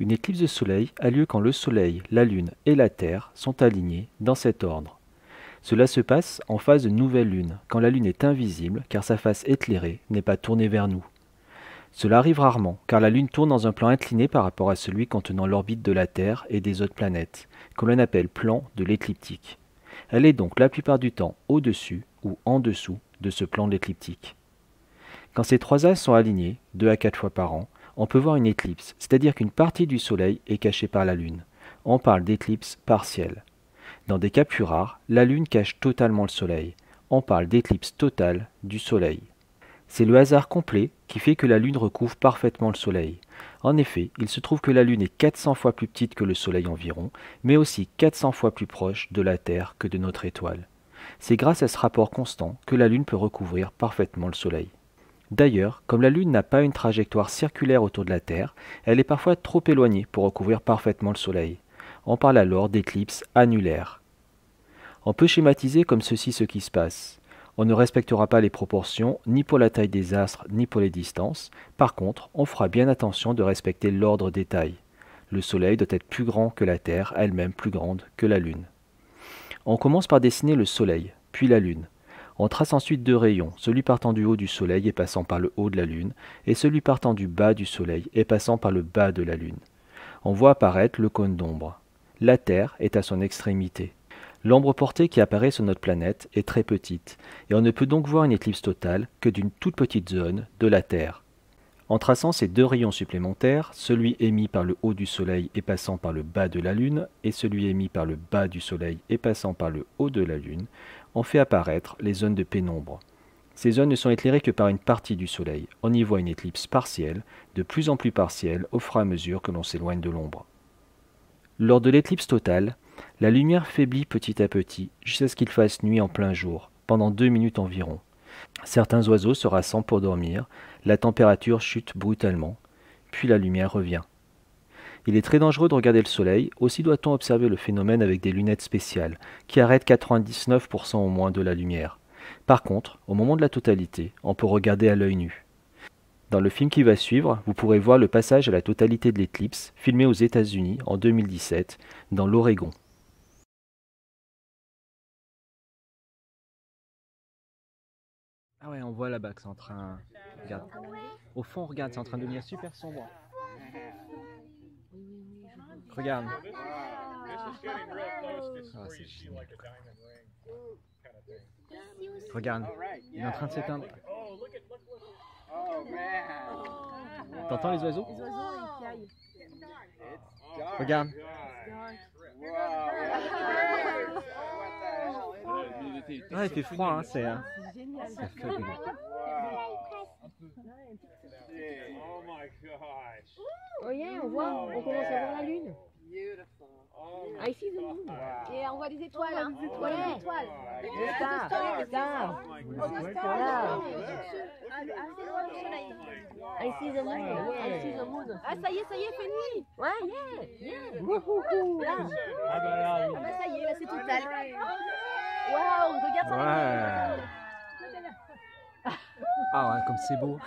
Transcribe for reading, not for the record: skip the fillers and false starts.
Une éclipse de soleil a lieu quand le soleil, la lune et la terre sont alignés dans cet ordre. Cela se passe en phase de nouvelle lune, quand la lune est invisible car sa face éclairée n'est pas tournée vers nous. Cela arrive rarement, car la lune tourne dans un plan incliné par rapport à celui contenant l'orbite de la Terre et des autres planètes, que l'on appelle plan de l'écliptique. Elle est donc la plupart du temps au-dessus ou en dessous de ce plan de l'écliptique. Quand ces trois astres sont alignés, 2 à 4 fois par an, on peut voir une éclipse, c'est-à-dire qu'une partie du Soleil est cachée par la Lune. On parle d'éclipse partielle. Dans des cas plus rares, la Lune cache totalement le Soleil. On parle d'éclipse totale du Soleil. C'est le hasard complet qui fait que la Lune recouvre parfaitement le Soleil. En effet, il se trouve que la Lune est 400 fois plus petite que le Soleil environ, mais aussi 400 fois plus proche de la Terre que de notre étoile. C'est grâce à ce rapport constant que la Lune peut recouvrir parfaitement le Soleil. D'ailleurs, comme la Lune n'a pas une trajectoire circulaire autour de la Terre, elle est parfois trop éloignée pour recouvrir parfaitement le Soleil. On parle alors d'éclipse annulaire. On peut schématiser comme ceci ce qui se passe. On ne respectera pas les proportions ni pour la taille des astres ni pour les distances. Par contre, on fera bien attention de respecter l'ordre des tailles. Le Soleil doit être plus grand que la Terre, elle-même plus grande que la Lune. On commence par dessiner le Soleil, puis la Lune. On trace ensuite 2 rayons, celui partant du haut du Soleil et passant par le haut de la Lune, et celui partant du bas du Soleil et passant par le bas de la Lune. On voit apparaître le cône d'ombre. La Terre est à son extrémité. L'ombre portée qui apparaît sur notre planète est très petite, et on ne peut donc voir une éclipse totale que d'une toute petite zone de la Terre. En traçant ces 2 rayons supplémentaires, celui émis par le haut du Soleil et passant par le bas de la Lune, et celui émis par le bas du Soleil et passant par le haut de la Lune, on fait apparaître les zones de pénombre. Ces zones ne sont éclairées que par une partie du Soleil. On y voit une éclipse partielle, de plus en plus partielle au fur et à mesure que l'on s'éloigne de l'ombre. Lors de l'éclipse totale, la lumière faiblit petit à petit jusqu'à ce qu'il fasse nuit en plein jour, pendant 2 minutes environ. Certains oiseaux se rassemblent pour dormir, la température chute brutalement, puis la lumière revient. Il est très dangereux de regarder le soleil, aussi doit-on observer le phénomène avec des lunettes spéciales, qui arrêtent 99% au moins de la lumière. Par contre, au moment de la totalité, on peut regarder à l'œil nu. Dans le film qui va suivre, vous pourrez voir le passage à la totalité de l'éclipse, filmé aux États-Unis en 2017, dans l'Oregon. Ah ouais, on voit là-bas que c'est en train... Regarde. Au fond, regarde, c'est en train de devenir super sombre. Regarde. Ah, c'est génial. Regarde, il est en train de s'éteindre. T'entends les oiseaux? Les oiseaux, ils piaillent. Regarde. Ah, il fait froid, hein, c'est génial. fabuleux. Oh yeah, on voit, on commence à voir la lune. I see the moon. Et on voit des étoiles, hein. Des étoiles. Des Stars. Stars. Assez loin du soleil. I see the moon. I see the moon. Ah, ça y est, fait nuit. Ouais, yeah. Wouhou. Là. Ah bah ça y est, là c'est total. Waouh, regarde ça. Ouais. Ah ouais, comme c'est beau.